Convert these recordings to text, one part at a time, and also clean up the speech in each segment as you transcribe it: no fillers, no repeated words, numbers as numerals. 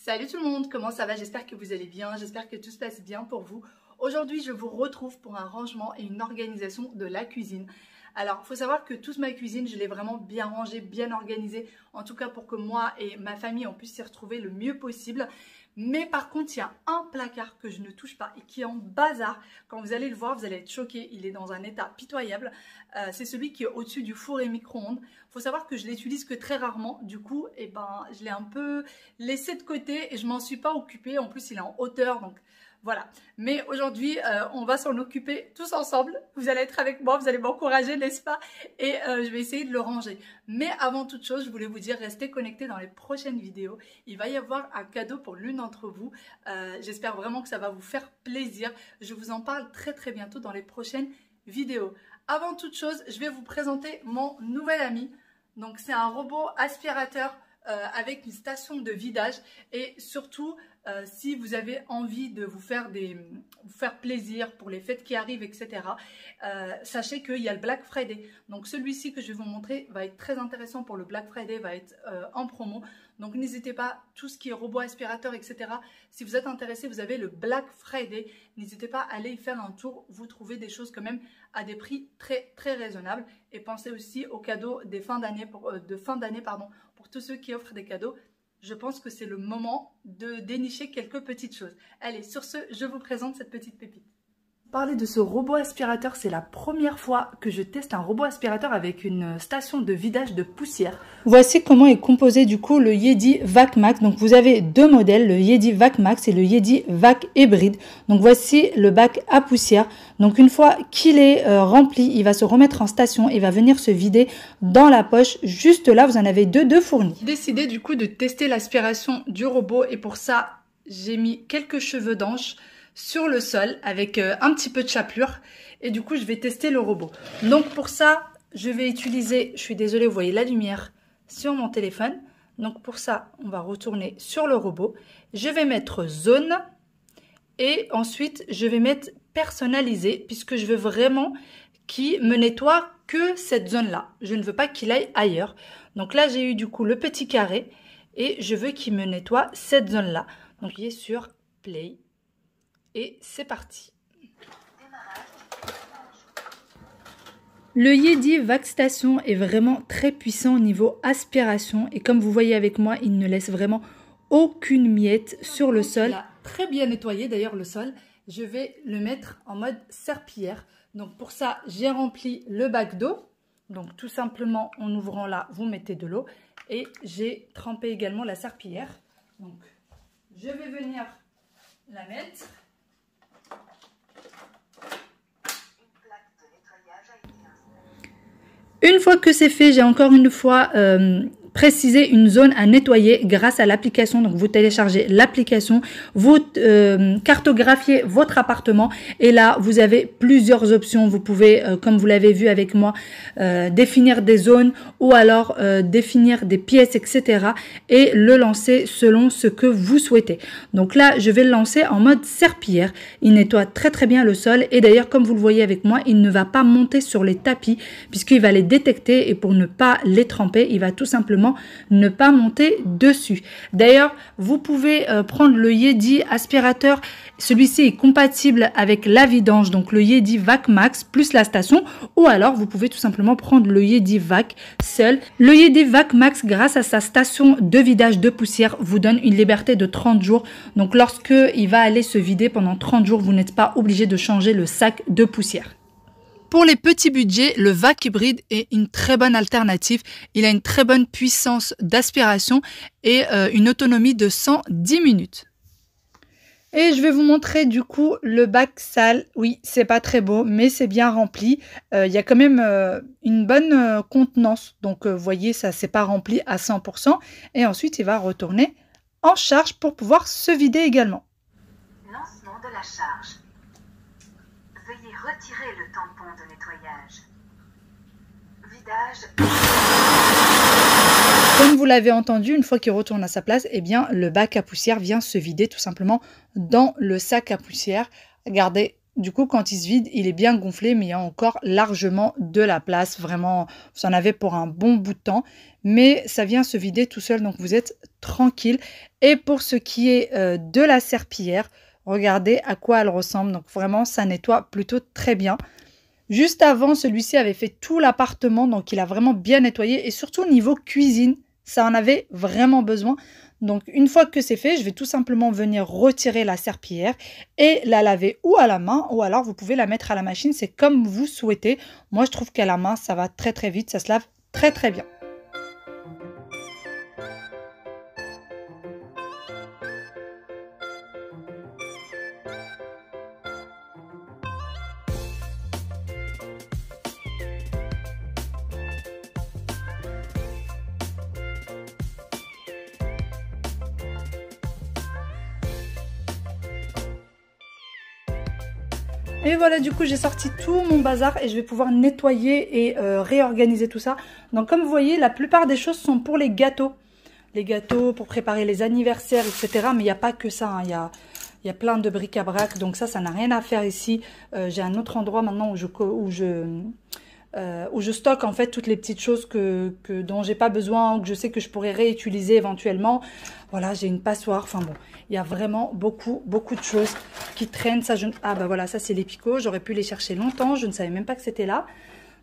Salut tout le monde, comment ça va? J'espère que vous allez bien, j'espère que tout se passe bien pour vous. Aujourd'hui, je vous retrouve pour un rangement et une organisation de la cuisine. Alors, il faut savoir que toute ma cuisine, je l'ai vraiment bien rangée, bien organisée, en tout cas pour que moi et ma famille, on puisse s'y retrouver le mieux possible. Mais par contre, il y a un placard que je ne touche pas et qui est en bazar. Quand vous allez le voir, vous allez être choqués. Il est dans un état pitoyable. C'est celui qui est au-dessus du four et micro-ondes. Il faut savoir que je l'utilise que très rarement. Du coup, je l'ai un peu laissé de côté et je m'en suis pas occupée. En plus, il est en hauteur, donc voilà. Mais aujourd'hui, on va s'en occuper tous ensemble. Vous allez être avec moi, vous allez m'encourager, n'est-ce pas? Et je vais essayer de le ranger. Mais avant toute chose, je voulais vous dire, restez connectés dans les prochaines vidéos. Il va y avoir un cadeau pour l'une d'entre vous. J'espère vraiment que ça va vous faire plaisir. Je vous en parle très bientôt dans les prochaines vidéos. Avant toute chose, je vais vous présenter mon nouvel ami. Donc c'est un robot aspirateur avec une station de vidage et surtout si vous avez envie de vous faire plaisir pour les fêtes qui arrivent, etc. Sachez qu'il y a le Black Friday. Donc celui-ci que je vais vous montrer va être très intéressant pour le Black Friday, va être en promo. Donc n'hésitez pas, tout ce qui est robot aspirateur, etc. Si vous êtes intéressé, vous avez le Black Friday. N'hésitez pas à aller y faire un tour. Vous trouvez des choses quand même à des prix très raisonnables. Et pensez aussi aux cadeaux des fins d'année, pour tous ceux qui offrent des cadeaux. Je pense que c'est le moment de dénicher quelques petites choses. Allez, sur ce, je vous présente cette petite pépite. Parler de ce robot aspirateur, c'est la première fois que je teste un robot aspirateur avec une station de vidage de poussière. Voici comment est composé du coup le Yedi Vac Max. Donc vous avez deux modèles, le Yedi Vac Max et le Yedi Vac Hybride. Donc voici le bac à poussière. Donc une fois qu'il est rempli, il va se remettre en station et va venir se vider dans la poche. Juste là, vous en avez deux fournis. J'ai décidé du coup de tester l'aspiration du robot et pour ça, j'ai mis quelques cheveux d'ange sur le sol avec un petit peu de chapelure et du coup je vais tester le robot. Donc pour ça je vais utiliser, je suis désolée, vous voyez la lumière sur mon téléphone, donc pour ça on va retourner sur le robot, je vais mettre zone et ensuite je vais mettre personnalisé puisque je veux vraiment qu'il me nettoie que cette zone là, je ne veux pas qu'il aille ailleurs. Donc là j'ai eu du coup le petit carré et je veux qu'il me nettoie cette zone là, donc il est sur play. Et c'est parti. Le Yedi Vac Station est vraiment très puissant au niveau aspiration. Et comme vous voyez avec moi, il ne laisse vraiment aucune miette sur le sol. Il a très bien nettoyé d'ailleurs le sol. Je vais le mettre en mode serpillière. Donc pour ça, j'ai rempli le bac d'eau. Donc tout simplement, en ouvrant là, vous mettez de l'eau. Et j'ai trempé également la serpillière. Donc je vais venir la mettre. Une fois que c'est fait, j'ai encore une fois précisé une zone à nettoyer grâce à l'application. Donc vous téléchargez l'application, vous cartographiez votre appartement et là vous avez plusieurs options. Vous pouvez, comme vous l'avez vu avec moi, définir des zones ou alors définir des pièces, etc. et le lancer selon ce que vous souhaitez. Donc là, je vais le lancer en mode serpillière. Il nettoie très bien le sol et d'ailleurs, comme vous le voyez avec moi, il ne va pas monter sur les tapis puisqu'il va les détecter et pour ne pas les tremper, il va tout simplement ne pas monter dessus. D'ailleurs, vous pouvez prendre le Yedi aspirateur. Celui-ci est compatible avec la vidange, donc le Yedi Vac Max plus la station, ou alors vous pouvez tout simplement prendre le Yedi Vac seul. Le Yedi Vac Max, grâce à sa station de vidage de poussière, vous donne une liberté de 30 jours. Donc lorsque il va aller se vider pendant 30 jours, vous n'êtes pas obligé de changer le sac de poussière. Pour les petits budgets, le Vac Hybride est une très bonne alternative. Il a une très bonne puissance d'aspiration et une autonomie de 110 minutes. Et je vais vous montrer du coup le bac sale. Oui, c'est pas très beau, mais c'est bien rempli. Il y a quand même une bonne contenance. Donc, vous voyez, ça c'est pas rempli à 100%. Et ensuite, il va retourner en charge pour pouvoir se vider également. Lancement de la charge. Veuillez retirer le tampon de nettoyage. Vidage. Comme vous l'avez entendu, une fois qu'il retourne à sa place, eh bien, le bac à poussière vient se vider tout simplement dans le sac à poussière. Regardez, Du coup, quand il se vide, il est bien gonflé, mais il y a encore largement de la place. Vraiment, vous en avez pour un bon bout de temps. Mais ça vient se vider tout seul, donc vous êtes tranquille. Et pour ce qui est de la serpillière, regardez à quoi elle ressemble. Donc vraiment, ça nettoie plutôt très bien. Juste avant, celui-ci avait fait tout l'appartement, donc il a vraiment bien nettoyé. Et surtout au niveau cuisine, ça en avait vraiment besoin. Donc une fois que c'est fait, je vais tout simplement venir retirer la serpillière et la laver ou à la main ou alors vous pouvez la mettre à la machine, c'est comme vous souhaitez. Moi je trouve qu'à la main ça va très très vite, ça se lave très très bien. Et voilà, du coup, j'ai sorti tout mon bazar et je vais pouvoir nettoyer et réorganiser tout ça. Donc, comme vous voyez, la plupart des choses sont pour les gâteaux. Les gâteaux pour préparer les anniversaires, etc. Mais il n'y a pas que ça, hein. Il y a plein de bric-à-brac. Donc ça n'a rien à faire ici. J'ai un autre endroit maintenant où je stocke en fait toutes les petites choses dont j'ai pas besoin ou que je sais que je pourrais réutiliser éventuellement. Voilà, j'ai une passoire. Enfin bon, il y a vraiment beaucoup de choses qui traînent. Ça, ah bah voilà, ça c'est les picots. J'aurais pu les chercher longtemps. Je ne savais même pas que c'était là.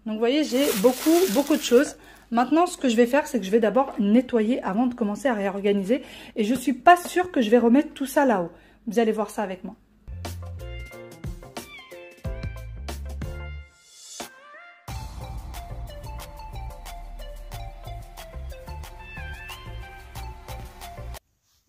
Donc vous voyez, j'ai beaucoup de choses. Maintenant, ce que je vais faire, c'est que je vais d'abord nettoyer avant de commencer à réorganiser. Et je suis pas sûre que je vais remettre tout ça là-haut. Vous allez voir ça avec moi.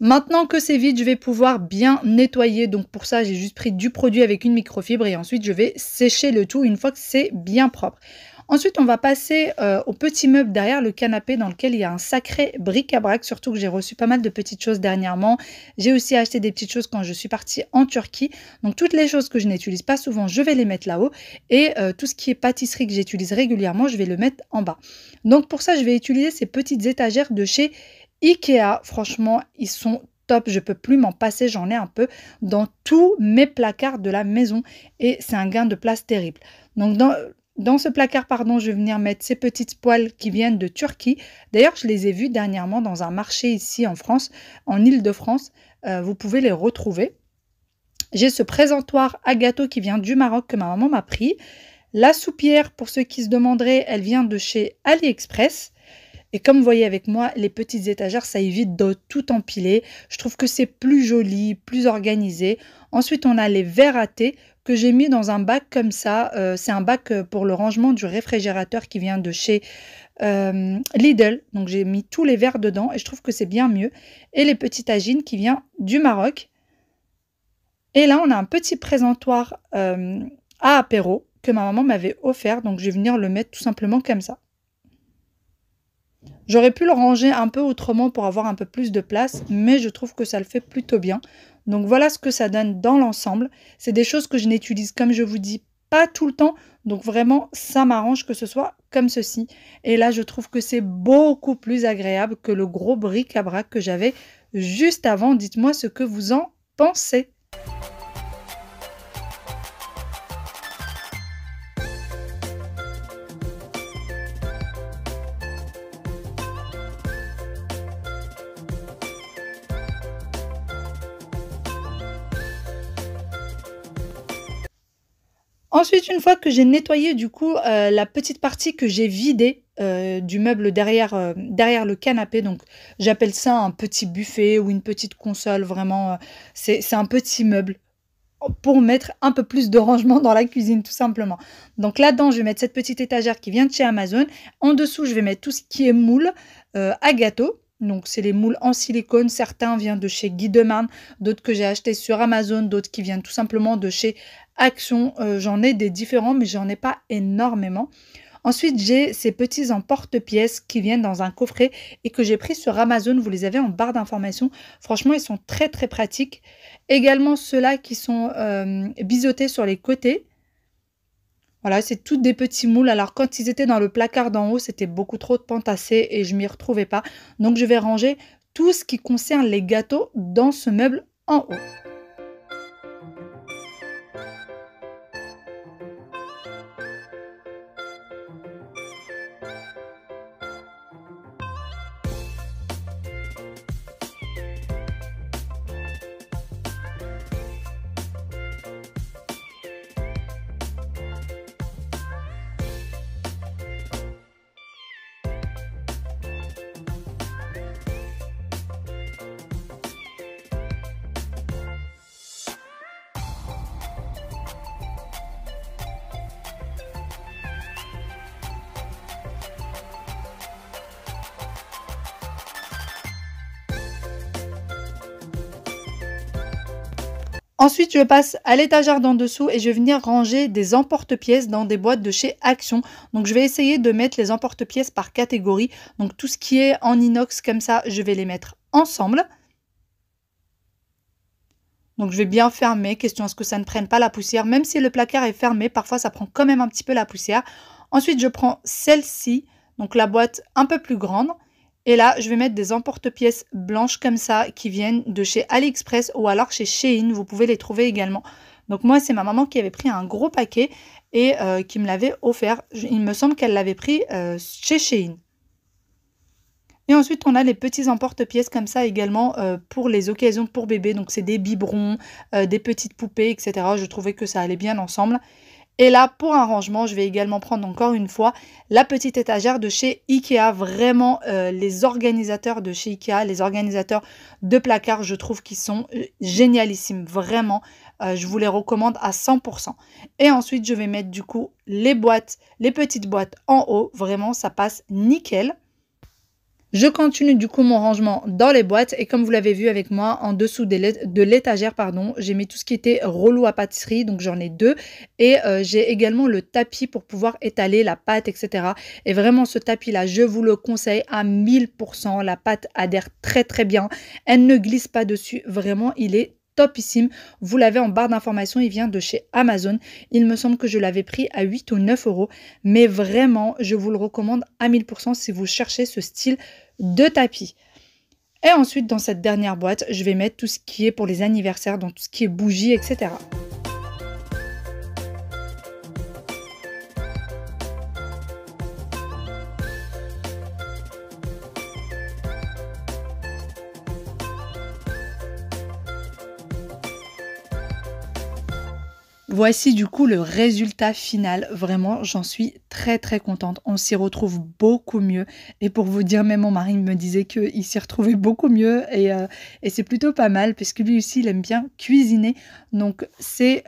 Maintenant que c'est vide, je vais pouvoir bien nettoyer. Donc pour ça, j'ai juste pris du produit avec une microfibre et ensuite je vais sécher le tout une fois que c'est bien propre. Ensuite, on va passer au petit meuble derrière le canapé dans lequel il y a un sacré bric-à-brac, surtout que j'ai reçu pas mal de petites choses dernièrement. J'ai aussi acheté des petites choses quand je suis partie en Turquie. Donc toutes les choses que je n'utilise pas souvent, je vais les mettre là-haut. Et tout ce qui est pâtisserie que j'utilise régulièrement, je vais le mettre en bas. Donc pour ça, je vais utiliser ces petites étagères de chez Ikea. Franchement, ils sont top, je peux plus m'en passer, j'en ai un peu dans tous mes placards de la maison et c'est un gain de place terrible. Donc dans ce placard, pardon, je vais venir mettre ces petites poêles qui viennent de Turquie. D'ailleurs, je les ai vues dernièrement dans un marché ici en France, en Île-de-France. Vous pouvez les retrouver. J'ai ce présentoir à gâteau qui vient du Maroc que ma maman m'a pris. La soupière, pour ceux qui se demanderaient, elle vient de chez AliExpress. Et comme vous voyez avec moi, les petites étagères, ça évite de tout empiler. Je trouve que c'est plus joli, plus organisé. Ensuite, on a les verres à thé que j'ai mis dans un bac comme ça. C'est un bac pour le rangement du réfrigérateur qui vient de chez Lidl. Donc, j'ai mis tous les verres dedans et je trouve que c'est bien mieux. Et les petits tagines qui viennent du Maroc. Et là, on a un petit présentoir à apéro que ma maman m'avait offert. Donc, je vais venir le mettre tout simplement comme ça. J'aurais pu le ranger un peu autrement pour avoir un peu plus de place, mais je trouve que ça le fait plutôt bien. Donc voilà ce que ça donne dans l'ensemble. C'est des choses que je n'utilise, comme je vous dis, pas tout le temps. Donc vraiment, ça m'arrange que ce soit comme ceci. Et là, je trouve que c'est beaucoup plus agréable que le gros bric-à-brac que j'avais juste avant. Dites-moi ce que vous en pensez. Ensuite, une fois que j'ai nettoyé du coup la petite partie que j'ai vidée du meuble derrière le canapé, donc j'appelle ça un petit buffet ou une petite console, vraiment, c'est un petit meuble pour mettre un peu plus de rangement dans la cuisine tout simplement. Donc là-dedans, je vais mettre cette petite étagère qui vient de chez Amazon. En dessous, je vais mettre tout ce qui est moule à gâteau. Donc, c'est les moules en silicone. Certains viennent de chez Guy Demarne, d'autres que j'ai achetés sur Amazon, d'autres qui viennent tout simplement de chez Action. J'en ai des différents, mais j'en ai pas énormément. Ensuite, j'ai ces petits emporte-pièces qui viennent dans un coffret et que j'ai pris sur Amazon. Vous les avez en barre d'informations. Franchement, ils sont très, très pratiques. Également, ceux-là qui sont biseautés sur les côtés. Voilà, c'est toutes des petits moules. Alors, quand ils étaient dans le placard d'en haut, c'était beaucoup trop pentassé et je m'y retrouvais pas. Donc, je vais ranger tout ce qui concerne les gâteaux dans ce meuble en haut. Ensuite, je passe à l'étagère d'en dessous et je vais venir ranger des emporte-pièces dans des boîtes de chez Action. Donc, je vais essayer de mettre les emporte-pièces par catégorie. Donc, tout ce qui est en inox comme ça, je vais les mettre ensemble. Donc, je vais bien fermer, question à ce que ça ne prenne pas la poussière. Même si le placard est fermé, parfois ça prend quand même un petit peu la poussière. Ensuite, je prends celle-ci, donc la boîte un peu plus grande. Et là, je vais mettre des emporte-pièces blanches comme ça qui viennent de chez AliExpress ou alors chez Shein. Vous pouvez les trouver également. Donc moi, c'est ma maman qui avait pris un gros paquet et qui me l'avait offert. Il me semble qu'elle l'avait pris chez Shein. Et ensuite, on a les petits emporte-pièces comme ça également pour les occasions pour bébé. Donc c'est des biberons, des petites poupées, etc. Je trouvais que ça allait bien ensemble. Et là, pour un rangement, je vais également prendre encore une fois la petite étagère de chez Ikea. Vraiment, les organisateurs de chez Ikea, les organisateurs de placards, je trouve qu'ils sont génialissimes. Vraiment, je vous les recommande à 100%. Et ensuite, je vais mettre du coup les boîtes, les petites boîtes en haut. Vraiment, ça passe nickel. Je continue du coup mon rangement dans les boîtes et comme vous l'avez vu avec moi, en dessous de l'étagère, j'ai mis tout ce qui était rouleau à pâtisserie, donc j'en ai 2. Et j'ai également le tapis pour pouvoir étaler la pâte, etc. Et vraiment ce tapis-là, je vous le conseille à 1000%. La pâte adhère très très bien, elle ne glisse pas dessus, vraiment il est topissime. Vous l'avez en barre d'information, il vient de chez Amazon. Il me semble que je l'avais pris à 8 ou 9 €. Mais vraiment, je vous le recommande à 1000% si vous cherchez ce style de tapis. Et ensuite, dans cette dernière boîte, je vais mettre tout ce qui est pour les anniversaires, donc tout ce qui est bougies, etc. Voici du coup le résultat final. Vraiment, j'en suis très très contente. On s'y retrouve beaucoup mieux. Et pour vous dire, même mon mari me disait qu'il s'y retrouvait beaucoup mieux. Et c'est plutôt pas mal parce que lui aussi, il aime bien cuisiner. Donc c'est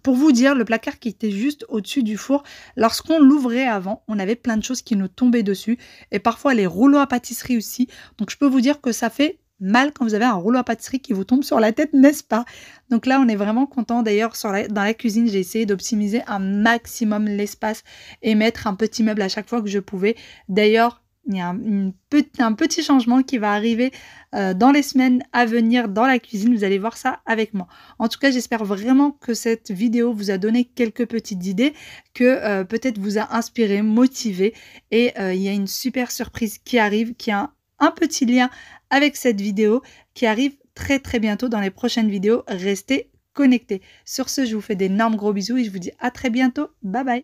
pour vous dire, le placard qui était juste au-dessus du four, lorsqu'on l'ouvrait avant, on avait plein de choses qui nous tombaient dessus. Et parfois les rouleaux à pâtisserie aussi. Donc je peux vous dire que ça fait mal quand vous avez un rouleau à pâtisserie qui vous tombe sur la tête, n'est-ce pas? Donc là, on est vraiment content. D'ailleurs, dans la cuisine, j'ai essayé d'optimiser un maximum l'espace et mettre un petit meuble à chaque fois que je pouvais. D'ailleurs, il y a un petit changement qui va arriver dans les semaines à venir dans la cuisine. Vous allez voir ça avec moi. En tout cas, j'espère vraiment que cette vidéo vous a donné quelques petites idées, que peut-être vous a inspiré, motivé. Et il y a une super surprise qui arrive, qui a un petit lien avec cette vidéo qui arrive très très bientôt dans les prochaines vidéos. Restez connectés. Sur ce, je vous fais d'énormes gros bisous et je vous dis à très bientôt. Bye bye.